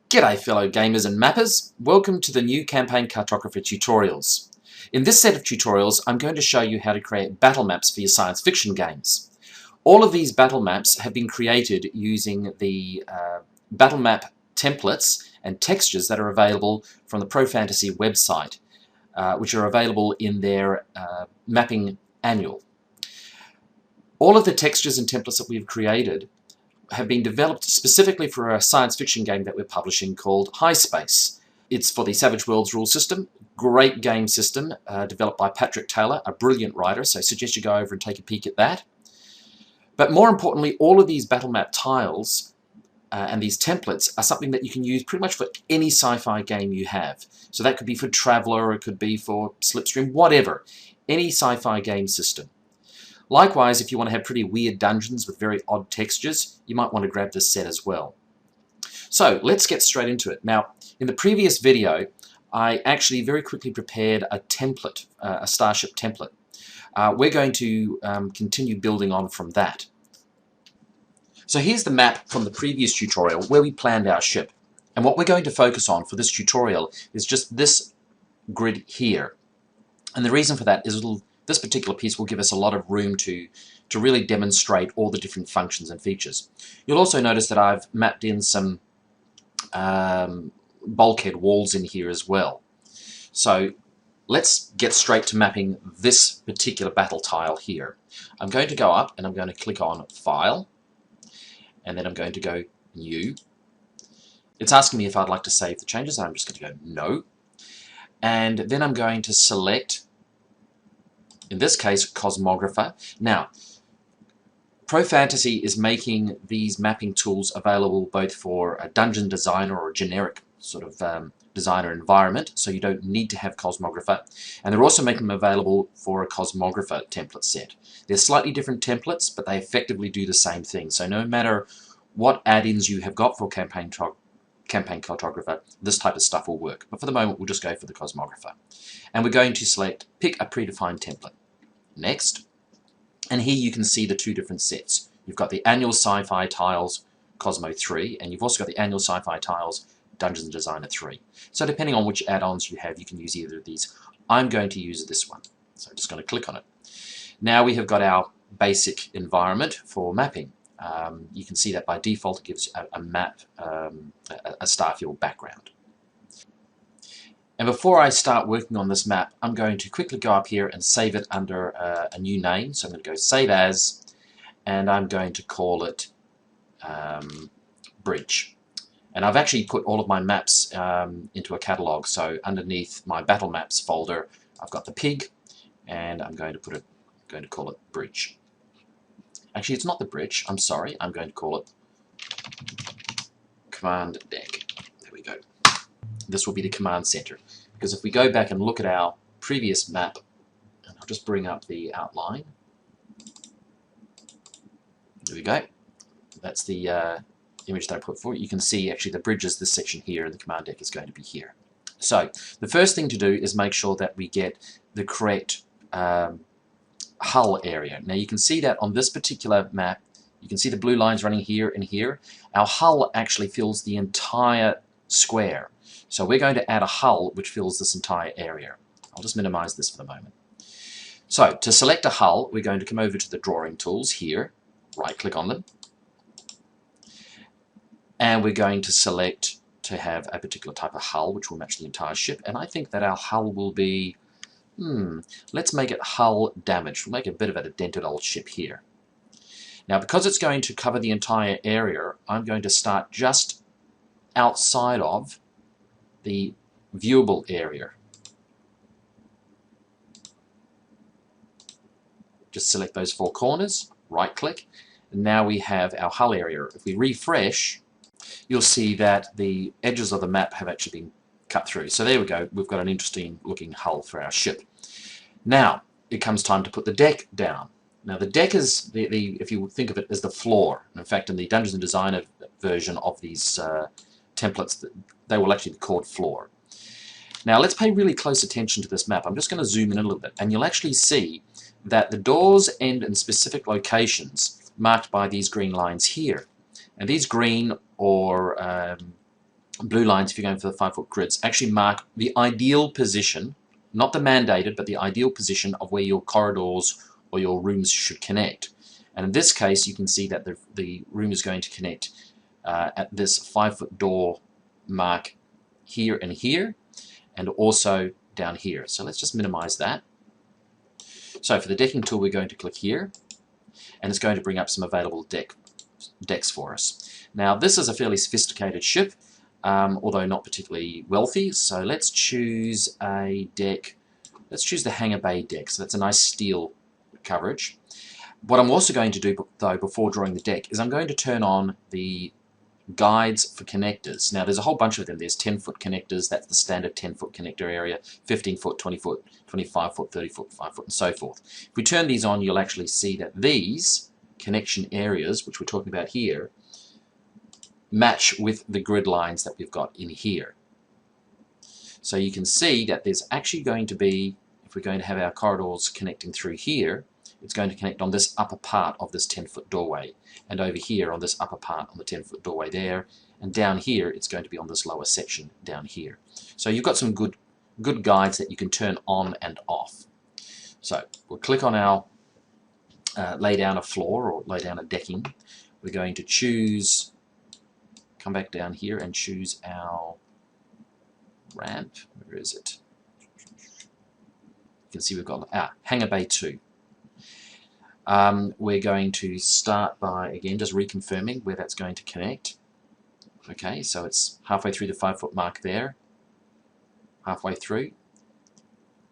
G'day fellow gamers and mappers, welcome to the new campaign cartographer tutorials. In this set of tutorials I'm going to show you how to create battle maps for your science fiction games. All of these battle maps have been created using the battle map templates and textures that are available from the Pro Fantasy website, which are available in their mapping annual. All of the textures and templates that we've created have been developed specifically for a science fiction game that we're publishing called High Space. It's for the Savage Worlds rule system. Great game system developed by Patrick Taylor, a brilliant writer, so I suggest you go over and take a peek at that. But more importantly, all of these battle map tiles and these templates are something that you can use pretty much for any sci-fi game you have. So that could be for Traveller, it could be for Slipstream, whatever. Any sci-fi game system. Likewise, if you want to have pretty weird dungeons with very odd textures, you might want to grab this set as well. So let's get straight into it. Now, in the previous video, I actually very quickly prepared a template, a starship template. We're going to continue building on from that. So here's the map from the previous tutorial where we planned our ship. And what we're going to focus on for this tutorial is just this grid here. And the reason for that is this particular piece will give us a lot of room to really demonstrate all the different functions and features. You'll also notice that I've mapped in some bulkhead walls in here as well. So let's get straight to mapping this particular battle tile here. I'm going to go up and I'm going to click on File, and then I'm going to go New. It's asking me if I'd like to save the changes. I'm just going to go No. And then I'm going to select, in this case, Cosmographer. Now, Pro Fantasy is making these mapping tools available both for a dungeon designer or a generic sort of designer environment, so you don't need to have Cosmographer. And they're also making them available for a Cosmographer template set. They're slightly different templates, but they effectively do the same thing. So no matter what add-ins you have got for Campaign Cartographer, this type of stuff will work. But for the moment, we'll just go for the Cosmographer. And we're going to select Pick a Predefined Template. Next. And here you can see the two different sets. You've got the annual sci-fi tiles, Cosmo 3, and you've also got the annual sci-fi tiles, Dungeons & Designer 3. So depending on which add-ons you have, you can use either of these. I'm going to use this one. So I'm just going to click on it. Now we have got our basic environment for mapping. You can see that by default it gives a map, a starfield background. And before I start working on this map, I'm going to quickly go up here and save it under a new name. So I'm going to go Save As, and I'm going to call it Bridge. And I've actually put all of my maps into a catalogue. So underneath my Battlemaps folder, I've got the pig, and I'm going to call it Bridge. Actually, it's not the bridge. I'm sorry. I'm going to call it Command Deck. There we go. This will be the command center. Because if we go back and look at our previous map, and I'll just bring up the outline. There we go. That's the image that I put forward. You can see actually the bridge is this section here, and the command deck is going to be here. So the first thing to do is make sure that we get the correct hull area. Now you can see that on this particular map, you can see the blue lines running here and here. Our hull actually fills the entire square. So we're going to add a hull which fills this entire area. I'll just minimize this for the moment. So to select a hull, we're going to come over to the drawing tools here, right click on them, and we're going to select to have a particular type of hull which will match the entire ship. And I think that our hull will be, let's make it hull damage. We'll make a bit of a dented old ship here. Now because it's going to cover the entire area, I'm going to start just outside of the viewable area. Just select those four corners, right click, and now we have our hull area. If we refresh, you'll see that the edges of the map have actually been cut through. So there we go, we've got an interesting looking hull for our ship. Now it comes time to put the deck down. Now the deck is, if you think of it as the floor, and in fact in the Dungeons & Designer version of these templates, they will actually be called floor. Now let's pay really close attention to this map. I'm just going to zoom in a little bit, and you'll actually see that the doors end in specific locations marked by these green lines here. And these green or blue lines, if you're going for the 5-foot grids, actually mark the ideal position, not the mandated, but the ideal position of where your corridors or your rooms should connect. And in this case, you can see that the room is going to connect at this 5-foot door mark here and here, and also down here. So let's just minimize that. So for the decking tool, we're going to click here, and it's going to bring up some available decks for us. Now this is a fairly sophisticated ship, although not particularly wealthy, so let's choose a deck. Let's choose the hangar bay deck, so that's a nice steel coverage. What I'm also going to do, though, before drawing the deck, is I'm going to turn on the guides for connectors. Now there's a whole bunch of them. There's 10-foot connectors, that's the standard 10-foot connector area, 15-foot, 20-foot, 25-foot, 30-foot, 5-foot, and so forth. If we turn these on, you'll actually see that these connection areas, which we're talking about here, match with the grid lines that we've got in here. So you can see that there's actually going to be, if we're going to have our corridors connecting through here, it's going to connect on this upper part of this 10-foot doorway, and over here on this upper part on the 10-foot doorway there, and down here it's going to be on this lower section down here. So you've got some good guides that you can turn on and off. So we'll click on our lay down a floor or lay down a decking. We're going to choose, come back down here and choose our ramp. Where is it? You can see we've got hangar bay 2. We're going to start by, again, just reconfirming where that's going to connect. Okay, so it's halfway through the 5-foot mark there, halfway through,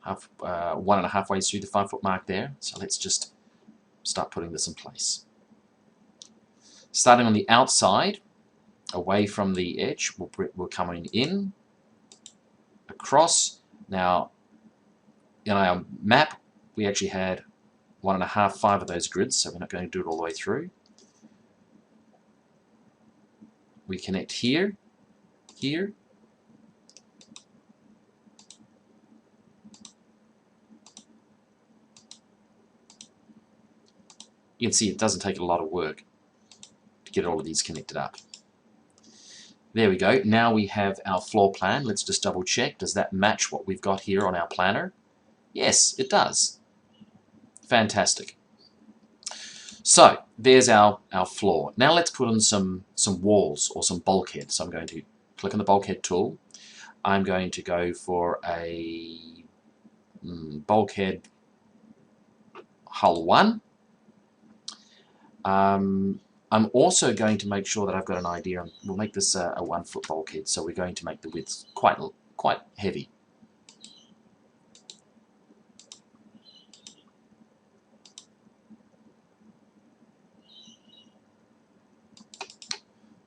1.5 ways through the 5-foot mark there. So let's just start putting this in place. Starting on the outside, away from the edge, we're coming in, across. Now, in our map, we actually had 1.5, 5 of those grids, so we're not going to do it all the way through. We connect here, here, you can see it doesn't take a lot of work to get all of these connected up. There we go. Now we have our floor plan. Let's just double check. Does that match what we've got here on our planner? Yes, it does. Fantastic. So there's our floor. Now let's put in some walls or some bulkheads. So I'm going to click on the bulkhead tool. I'm going to go for a bulkhead hull 1. I'm also going to make sure that I've got an idea. We'll make this a 1-foot bulkhead, so we're going to make the width quite heavy.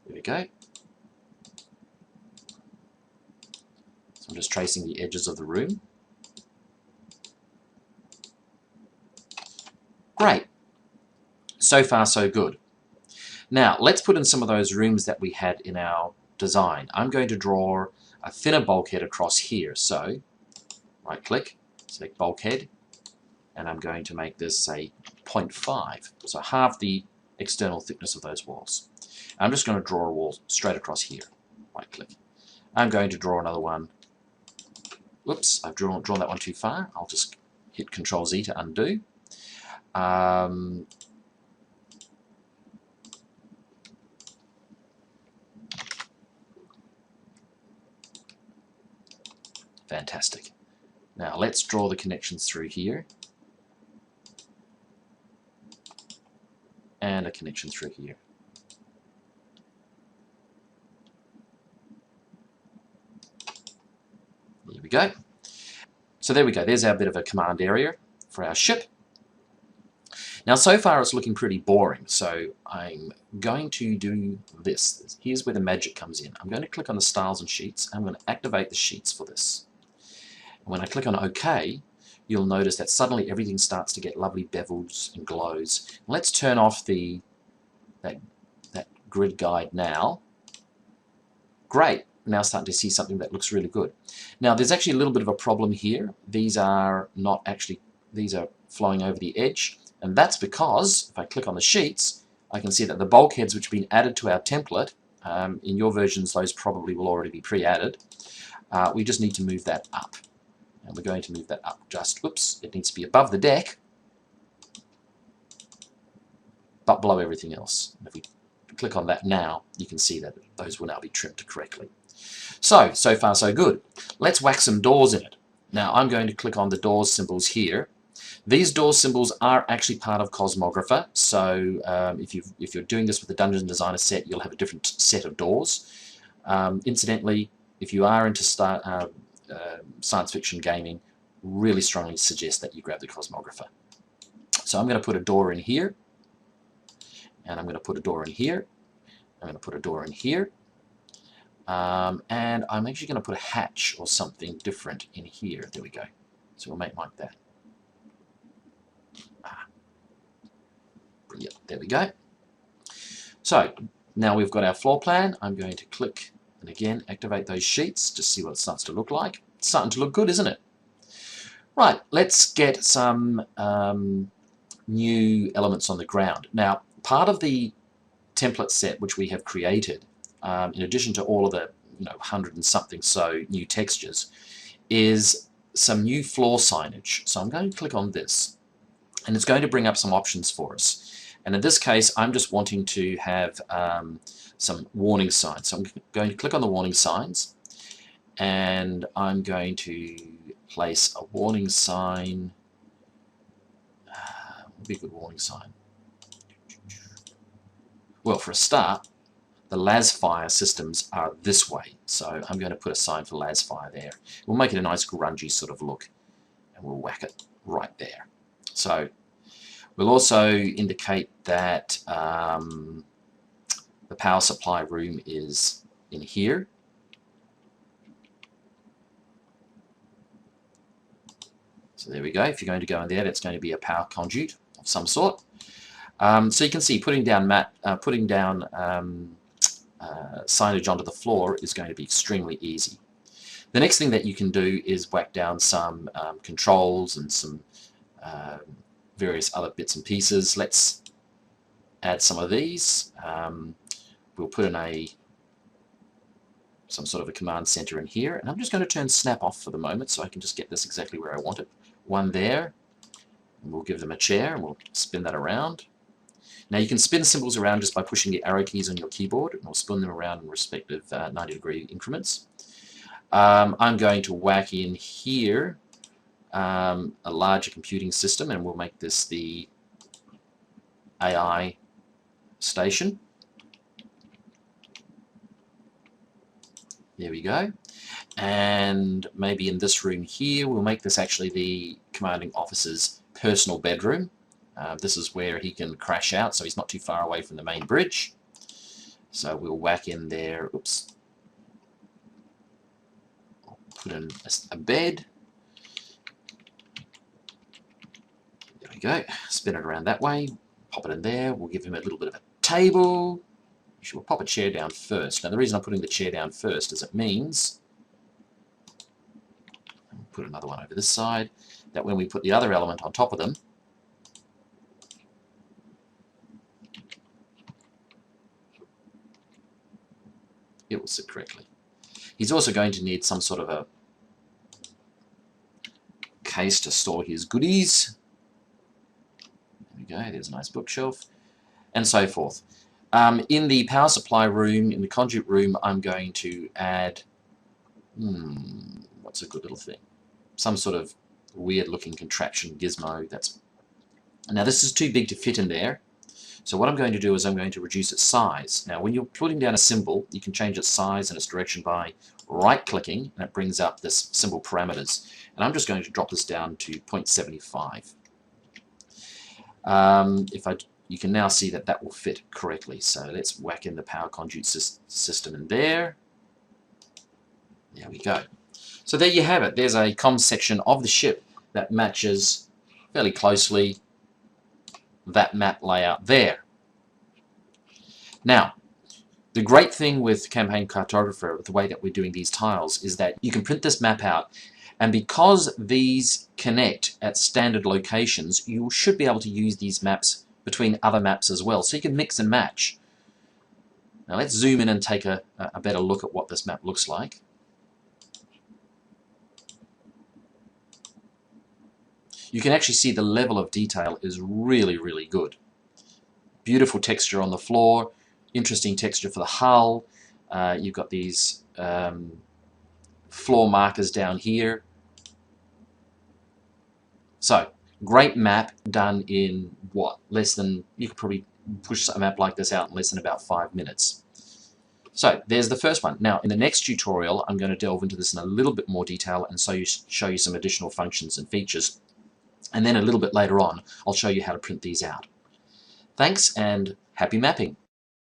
There we go. So I'm just tracing the edges of the room. Great. So far, so good. Now, let's put in some of those rooms that we had in our design. I'm going to draw a thinner bulkhead across here. So, right-click, select bulkhead, and I'm going to make this, say, 0.5. So half the external thickness of those walls. I'm just going to draw a wall straight across here. Right-click. I'm going to draw another one. Whoops, I've drawn that one too far. I'll just hit Control-Z to undo. Fantastic. Now let's draw the connections through here. And a connection through here. There we go. So there we go. There's our bit of a command area for our ship. Now so far it's looking pretty boring, so I'm going to do this. Here's where the magic comes in. I'm going to click on the styles and sheets. I'm going to activate the sheets for this. And when I click on OK, you'll notice that suddenly everything starts to get lovely bevels and glows. Let's turn off that grid guide now. Great. Now starting to see something that looks really good. Now there's actually a little bit of a problem here. These are flowing over the edge, and that's because if I click on the sheets, I can see that the bulkheads which have been added to our template In your versions, those probably will already be pre-added. We just need to move that up. And we're going to move that up just, whoops, it needs to be above the deck, but below everything else. And if we click on that now, you can see that those will now be trimmed correctly. So far so good. Let's whack some doors in it. Now I'm going to click on the doors symbols here. These door symbols are actually part of Cosmographer, so if you're doing this with the Dungeon Designer set, you'll have a different set of doors. Incidentally, if you are into science fiction gaming, really strongly suggest that you grab the Cosmographer. So I'm going to put a door in here, and I'm going to put a door in here, I'm going to put a door in here, and I'm actually going to put a hatch or something different in here. There we go. So we'll make like that. Yep, there we go. So now we've got our floor plan. I'm going to click and again activate those sheets to see what it starts to look like. It's starting to look good, isn't it? Right, let's get some new elements on the ground. Now, part of the template set which we have created, in addition to all of the 100 and something so new textures, is some new floor signage. So I'm going to click on this, and it's going to bring up some options for us. And in this case, I'm just wanting to have some warning signs. So I'm going to click on the warning signs, and I'm going to place a warning sign. What would be a good warning sign? Well, for a start, the Lasfire systems are this way. So I'm going to put a sign for Lasfire there. We'll make it a nice grungy sort of look, and we'll whack it right there. So we'll also indicate that the power supply room is in here. So there we go. If you're going to go in there, that's going to be a power conduit of some sort. So you can see putting down signage onto the floor is going to be extremely easy. The next thing that you can do is whack down some controls and some various other bits and pieces. Let's add some of these. We'll put in some sort of a command center in here, and I'm just going to turn snap off for the moment so I can just get this exactly where I want it. One there, and we'll give them a chair, and we'll spin that around. Now you can spin symbols around just by pushing the arrow keys on your keyboard, and we'll spin them around in respective 90-degree increments. I'm going to whack in here a larger computing system, and we'll make this the AI station. There we go. And maybe in this room here, we'll make this actually the commanding officer's personal bedroom. This is where he can crash out, so he's not too far away from the main bridge. So we'll whack in there, oops, put in a bed. There we go. Spin it around that way, pop it in there. We'll give him a little bit of a table. We'll pop a chair down first. Now the reason I'm putting the chair down first is it means, we'll put another one over this side, that when we put the other element on top of them, it will sit correctly. He's also going to need some sort of a case to store his goodies. There we go, there's a nice bookshelf, and so forth. In the power supply room, in the conduit room, I'm going to add, what's a good little thing? Some sort of weird looking contraption gizmo. Now this is too big to fit in there. So what I'm going to do is I'm going to reduce its size. Now when you're putting down a symbol, you can change its size and its direction by right-clicking, and it brings up this symbol parameters. And I'm just going to drop this down to 0.75. You can now see that that will fit correctly. So let's whack in the power conduit system in there. There we go. So there you have it. There's a comms section of the ship that matches fairly closely that map layout there. Now, the great thing with Campaign Cartographer, with the way that we're doing these tiles, is that you can print this map out, and because these connect at standard locations, you should be able to use these maps between other maps as well. So you can mix and match Now let's zoom in and take a better look at what this map looks like. You can actually see the level of detail is really, really good. Beautiful texture on the floor, interesting texture for the hull. You've got these floor markers down here. So, great map done in what? Less than, you could probably push a map like this out in less than about 5 minutes. So, there's the first one. Now, in the next tutorial, I'm going to delve into this in a little bit more detail and show you some additional functions and features. And then a little bit later on, I'll show you how to print these out. Thanks and happy mapping!